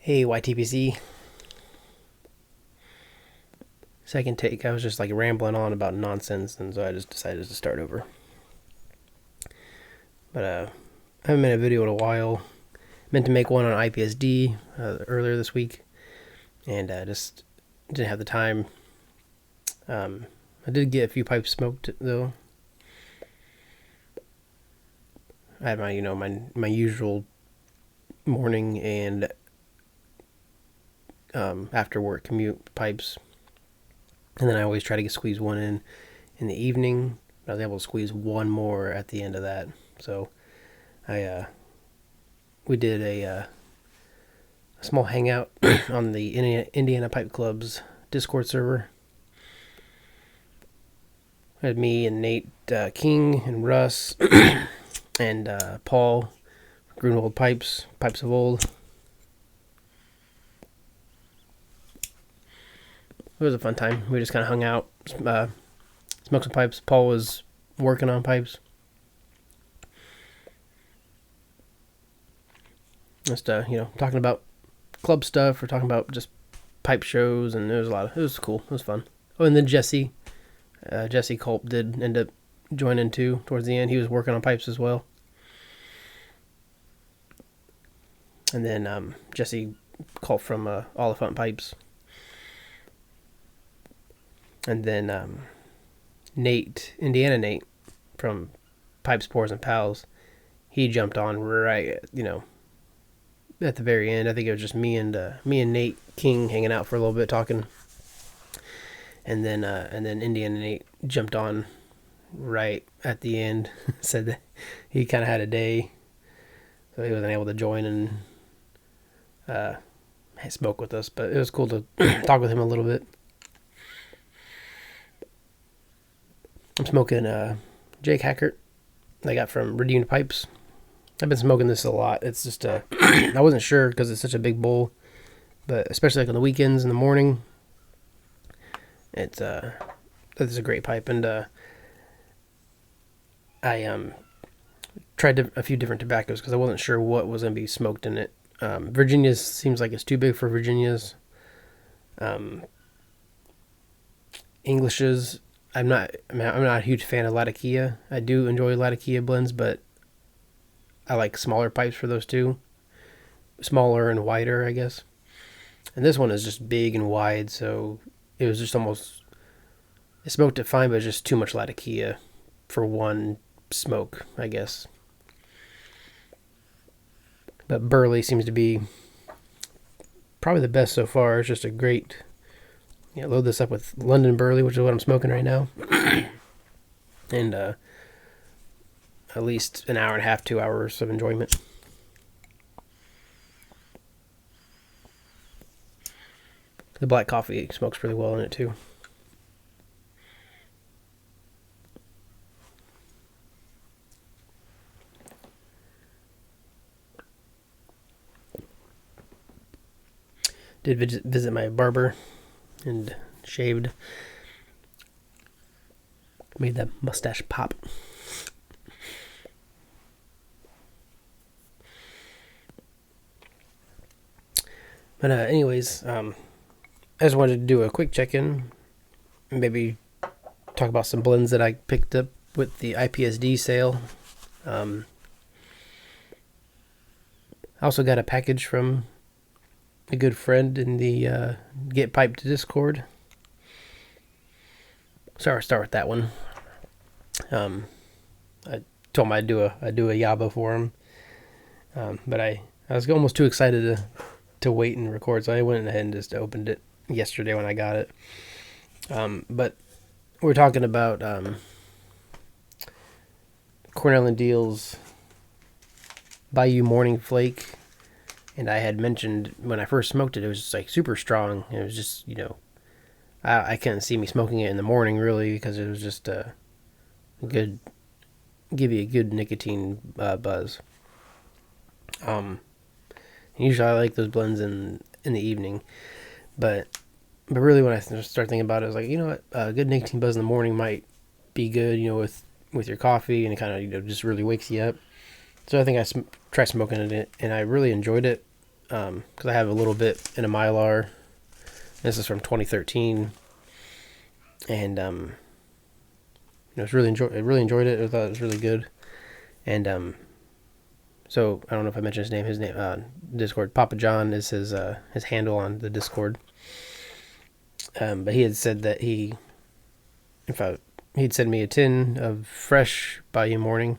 Hey, YTPC. Second take. I was just like rambling on about nonsense, and so I just decided to start over. But I haven't made a video in a while. Meant to make one on IPSD earlier this week, and just didn't have the time. I did get a few pipes smoked though. I had my usual morning and after work commute pipes, and then I always try to squeeze one in the evening. I was able to squeeze one more at the end of that, so we did a small hangout on the Indiana Pipe Club's Discord server. We had me and Nate King and Russ and Paul Grunewald Pipes of Old. It was a fun time. We just kind of hung out, smoked some pipes. Paul was working on pipes. Just talking about club stuff or talking about just pipe shows, and it was cool. It was fun. Oh, and then Jesse Culp did end up joining too towards the end. He was working on pipes as well. And then Jesse Culp from Oliphant Pipes. And then Indiana Nate from Pipes, Pours, and Pals, he jumped on right, at the very end. I think it was just me and Nate King hanging out for a little bit talking. And then Indiana Nate jumped on right at the end. Said that he kind of had a day, so he wasn't able to join and smoke with us. But it was cool to talk with him a little bit. I'm smoking Jake Hackert I got from Redeemed Pipes. I've been smoking this a lot. It's just I wasn't sure because it's such a big bowl, but especially like on the weekends in the morning, it's a great pipe. And I tried a few different tobaccos because I wasn't sure what was going to be smoked in it. Virginia's seems like it's too big for Virginia's. English's, I'm not a huge fan of Latakia. I do enjoy Latakia blends, but I like smaller pipes for those too. Smaller and wider, I guess. And this one is just big and wide, so it was just almost... It smoked it fine, but it's just too much Latakia for one smoke, I guess. But Burley seems to be probably the best so far. It's just a great... load this up with London Burley, which is what I'm smoking right now. And at least an hour and a half, 2 hours of enjoyment. The black coffee smokes really well in it too. Did visit my barber and shaved. Made that mustache pop. But anyways, I just wanted to do a quick check-in. Maybe talk about some blends that I picked up with the IPSD sale. I also got a package from a good friend in the Get Piped Discord. So I'll start with that one. I told him I'd do a yaba for him, but I was almost too excited to wait and record, so I went ahead and just opened it yesterday when I got it. But we're talking about Cornell and Deal's Bayou Morning Flake. And I had mentioned when I first smoked it, it was just like super strong. It was just, I couldn't see me smoking it in the morning really because it was just give you a good nicotine buzz. Usually I like those blends in the evening, but really when I start thinking about it, I was like, you know what, a good nicotine buzz in the morning might be good, with your coffee, and it kind of just really wakes you up. So I think I tried smoking it, and I really enjoyed it. because I have a little bit in a Mylar. This is from 2013, and I really enjoyed it. I thought it was really good, and so I don't know if I mentioned his name. His name, Discord, Papa John is his handle on the Discord. But he had said that he'd send me a tin of fresh Bayou Morning,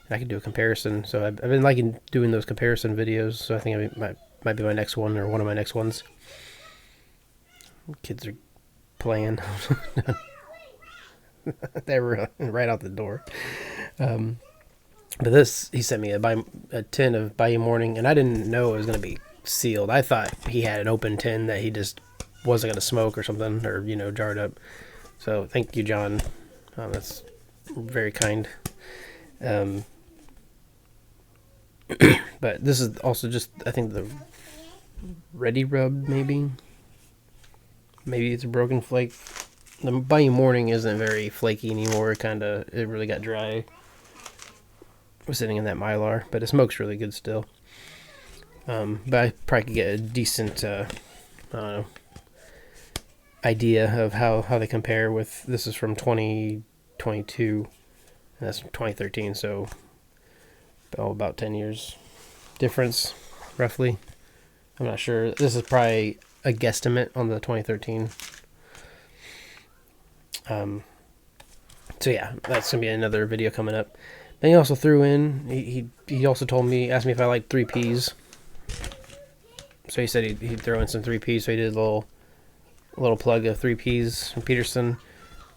and I could do a comparison. So I've been liking doing those comparison videos. So I think might be my next one, or one of my next ones. Kids are playing. They were right out the door. But he sent me a tin of Bayou Morning, and I didn't know it was going to be sealed. I thought he had an open tin that he just wasn't going to smoke or something, or jarred up. So thank you, John. That's very kind. But this is also just, I think, the Ready Rub, maybe it's a broken flake. The Bayou Morning isn't very flaky anymore. It really got dry. Was sitting in that Mylar, but it smokes really good still. But I probably could get a decent, I don't know, idea of how they compare with. This is from 2022, and that's from 2013, so about 10 years difference, roughly. I'm not sure. This is probably a guesstimate on the 2013. So yeah, that's gonna be another video coming up. Then he also threw in. He also asked me if I liked 3Ps. So he said he'd throw in some 3Ps. So he did a little plug of 3Ps from Peterson.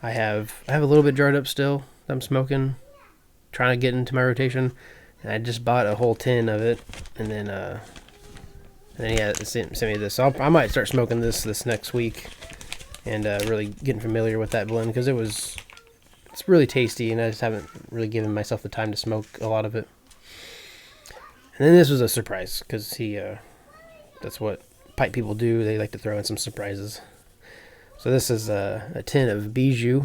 I have a little bit jarred up still that I'm smoking, trying to get into my rotation. And I just bought a whole tin of it, and then he sent me this. So I might start smoking this next week, and really getting familiar with that blend, because it's really tasty, and I just haven't really given myself the time to smoke a lot of it. And then this was a surprise, because that's what pipe people do. They like to throw in some surprises. So this is a tin of Bijou.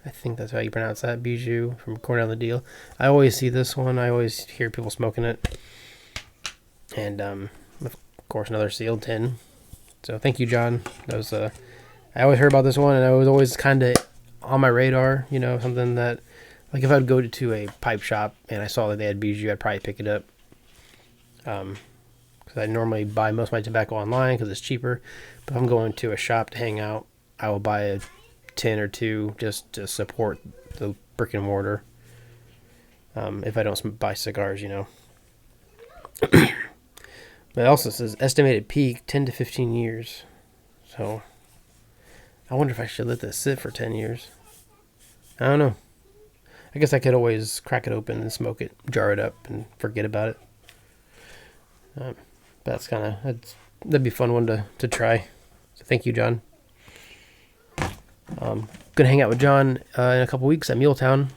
I think that's how you pronounce that, Bijou, from Cornell the Deal. I always see this one. I always hear people smoking it. And, of course, another sealed tin. So thank you, John. That was I always heard about this one, and I was always kind of on my radar, something that, like, if I'd go to a pipe shop and I saw that they had Bijou, I'd probably pick it up. Because I normally buy most of my tobacco online because it's cheaper. But if I'm going to a shop to hang out, I will buy a tin or two just to support the brick and mortar. If I don't buy cigars, But it also says estimated peak 10 to 15 years. So I wonder if I should let this sit for 10 years. I don't know. I guess I could always crack it open and smoke it, jar it up, and forget about it. That'd be a fun one to try. So thank you, John. Gonna hang out with John in a couple weeks at Muletown.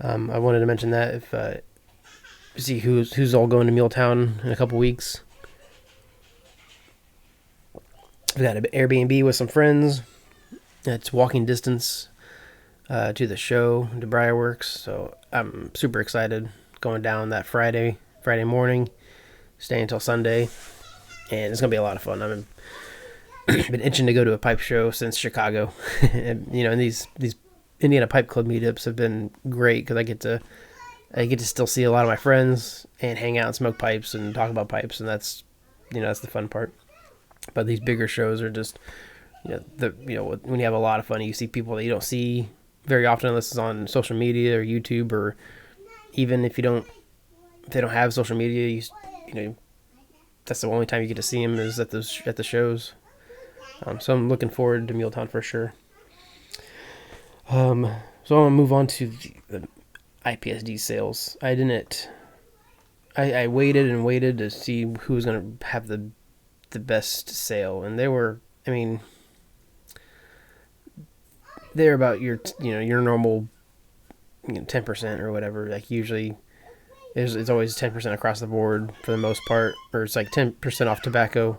I wanted to mention that if see who's all going to Muletown in a couple weeks. We got an Airbnb with some friends. It's walking distance to the show, to Briarworks. So I'm super excited. Going down that Friday morning, staying until Sunday, and it's gonna be a lot of fun. I've been itching to go to a pipe show since Chicago. And these Indiana Pipe Club meetups have been great because I get to still see a lot of my friends and hang out and smoke pipes and talk about pipes, and that's the fun part. But these bigger shows are just when you have a lot of fun, you see people that you don't see very often unless it's on social media or YouTube, or even if they don't have social media, that's the only time you get to see them is at the shows. So I'm looking forward to Muletown for sure. So I'm gonna move on to the IPSD sales. I waited and waited to see who was gonna have the best sale, and they're about your normal 10% or whatever. Like usually it's always 10% across the board for the most part, or it's like 10% off tobacco,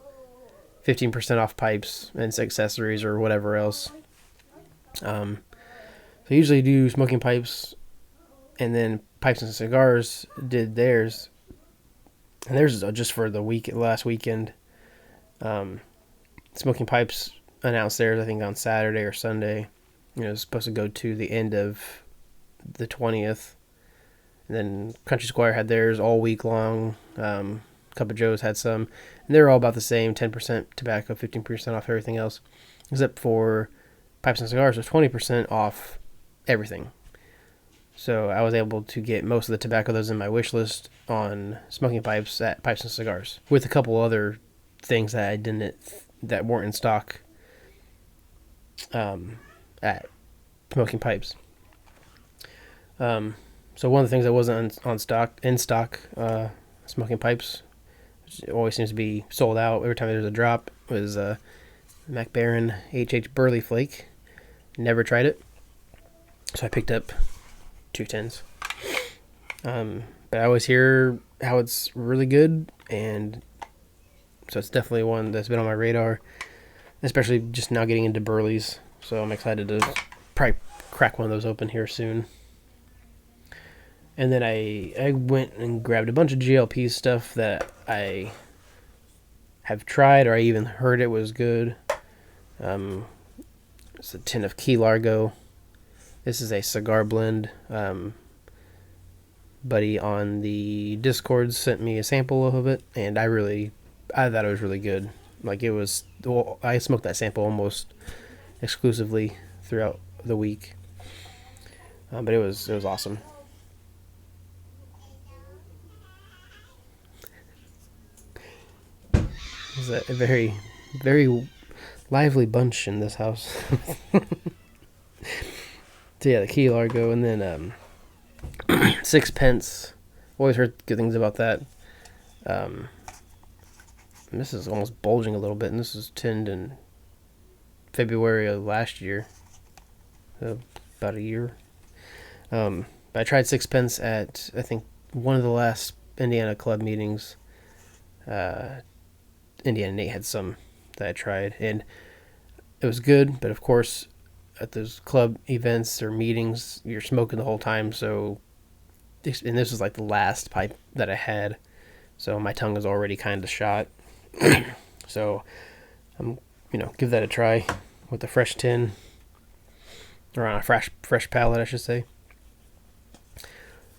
15% off pipes and accessories or whatever else. So I usually do smoking pipes, and then Pipes and Cigars did theirs. And there's just for the last weekend. Smoking Pipes announced theirs, I think, on Saturday or Sunday. It's supposed to go to the end of the 20th. And then Country Squire had theirs all week long. Cup of Joe's had some. And they're all about the same, 10% tobacco, 15% off everything else. Except for Pipes and Cigars was 20% off everything. So I was able to get most of the tobacco that was in my wish list on Smoking Pipes at Pipes and Cigars, with a couple other things that weren't in stock at Smoking Pipes. So one of the things that wasn't in stock, Smoking Pipes, which always seems to be sold out every time there's a drop, was Mac Baren HH Burley Flake. Never tried it, so I picked up 2 tins. But I always hear how it's really good, and so it's definitely one that's been on my radar, especially just now getting into Burleys. So I'm excited to probably crack one of those open here soon. And then I went and grabbed a bunch of GLP stuff that I have tried, or I even heard it was good. It's a tin of Key Largo. This is a cigar blend. Buddy on the Discord sent me a sample of it, and I thought it was really good. Like, it was, well, I smoked that sample almost exclusively throughout the week. But it was awesome. It's a very, very lively bunch in this house. So yeah, the Key Largo, and then Sixpence. Always heard good things about that. And this is almost bulging a little bit, and this is tinned in February of last year, so about a year. But I tried Sixpence at, I think, one of the last Indiana club meetings. Indiana Nate had some that I tried, and it was good, but of course at those club events or meetings you're smoking the whole time, so and this was like the last pipe that I had, so my tongue is already kind of shot. So I'm give that a try with a fresh tin, or on a fresh palette I should say.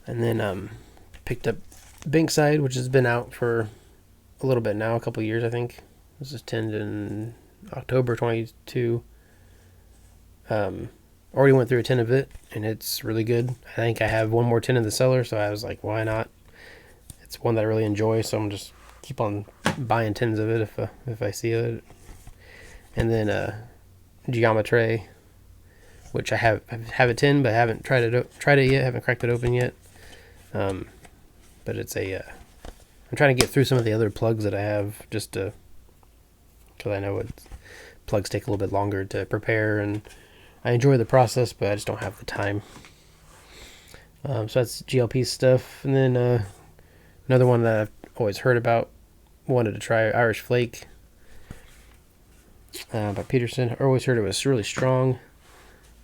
And then picked up Bankside, which has been out for a little bit now, a couple years I think. This is tinned in October 22. Already went through a tin of it, and it's really good. I think I have one more tin in the cellar, so I was like, why not? It's one that I really enjoy, so I'm just keep on buying tins of it if I see it. And then Geometry, which I have a tin, but I haven't tried it yet. Haven't cracked it open yet. But it's I'm trying to get through some of the other plugs that I have, just because I know plugs take a little bit longer to prepare, and I enjoy the process, but I just don't have the time. So that's GLP stuff. And then another one that I've always heard about, wanted to try, Irish Flake by Peterson. I always heard it was really strong.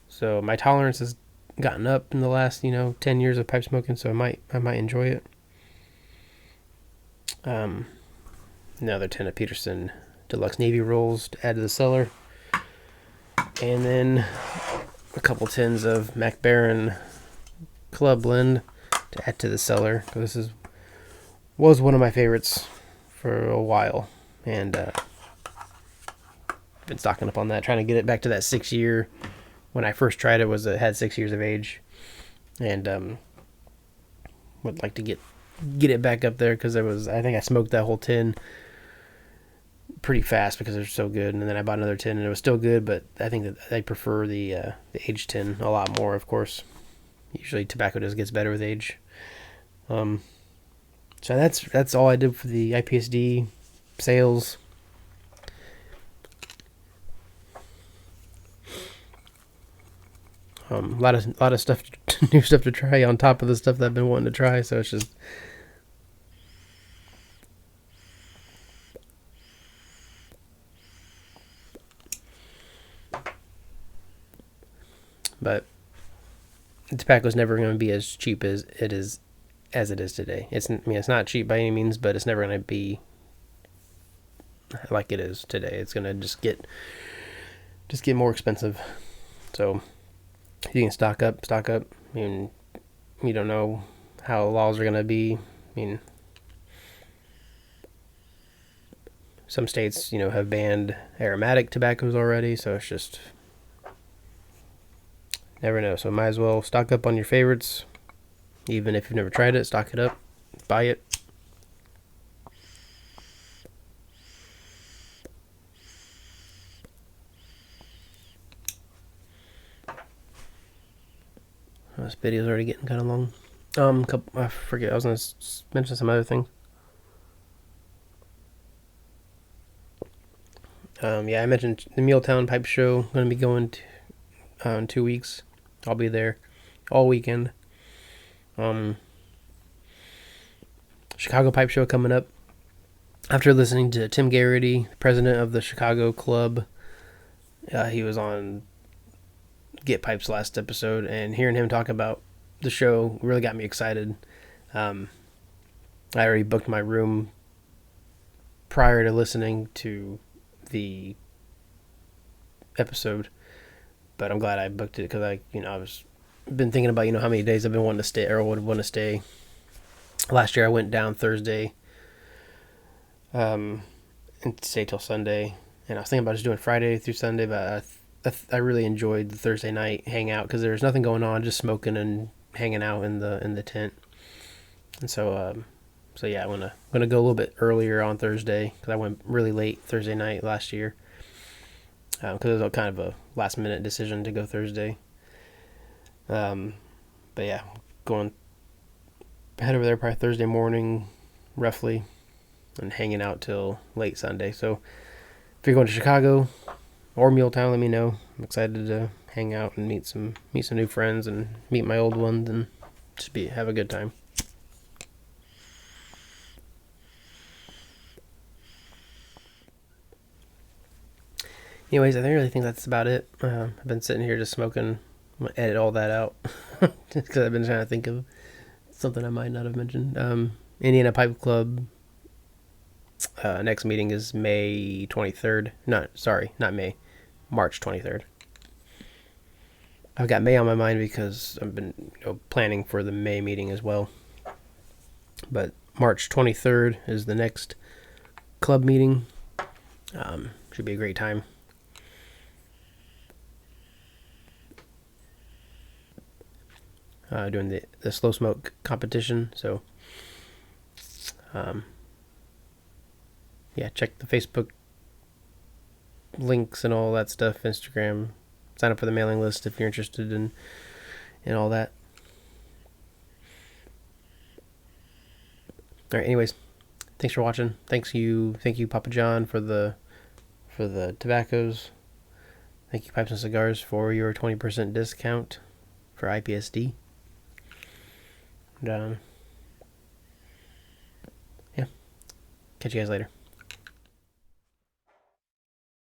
So my tolerance has gotten up in the last 10 years of pipe smoking, so I might enjoy it. Another tin of Peterson Deluxe Navy rolls to add to the cellar, and then a couple tins of Mac Baren Club Blend to add to the cellar. This was one of my favorites for a while, and been stocking up on that, trying to get it back to that 6 year. When I first tried it, it had 6 years of age, and would like to get it back up there, because I think I smoked that whole tin pretty fast because they're so good, and then I bought another tin and it was still good, but I think that I prefer the aged tin a lot more. Of course, usually tobacco just gets better with age. So that's all I did for the IPSD sales. A lot of stuff, new stuff to try on top of the stuff that I've been wanting to try. So it's just, but tobacco is never going to be as cheap as it is as it is today. It's not cheap by any means, but it's never going to be like it is today. It's going to just get more expensive. So if you can stock up. I mean, you don't know how laws are going to be. I mean, some states, have banned aromatic tobaccos already, so it's just never know. So might as well stock up on your favorites. Even if you've never tried it, stock it up, buy it. This video's already getting kind of long. I forget. I was gonna mention some other things. Yeah, I mentioned the Mealtown Pipe Show. I'm gonna be going in 2 weeks. I'll be there all weekend. Chicago Pipe Show coming up. After listening to Tim Garrity, president of the Chicago Club, he was on Get Pipes last episode, and hearing him talk about the show really got me excited. I already booked my room prior to listening to the episode, but I'm glad I booked it because I was been thinking about how many days I've been wanting to stay or would want to stay. Last year I went down Thursday, and stay till Sunday, and I was thinking about just doing Friday through Sunday, but I really enjoyed the Thursday night hangout because there was nothing going on, just smoking and hanging out in the tent. And so yeah, I'm gonna go a little bit earlier on Thursday because I went really late Thursday night last year because it was kind of a last minute decision to go Thursday. But yeah, head over there probably Thursday morning, roughly, and hanging out till late Sunday. So if you're going to Chicago or Muletown, let me know. I'm excited to hang out and meet some new friends and meet my old ones and just have a good time. Anyways, I really think that's about it. I've been sitting here just smoking. I'm gonna edit all that out just because I've been trying to think of something I might not have mentioned. Indiana Pipe Club. Next meeting is May 23rd. Not May. March 23rd. I've got May on my mind because I've been planning for the May meeting as well. But March 23rd is the next club meeting. Should be a great time. Doing the slow smoke competition. So, yeah, check the Facebook links and all that stuff, Instagram. Sign up for the mailing list if you're interested in all that. All right, anyways, thanks for watching. Thank you Papa John for the tobaccos. Thank you Pipes and Cigars for your 20% discount for IPSD. And yeah, catch you guys later.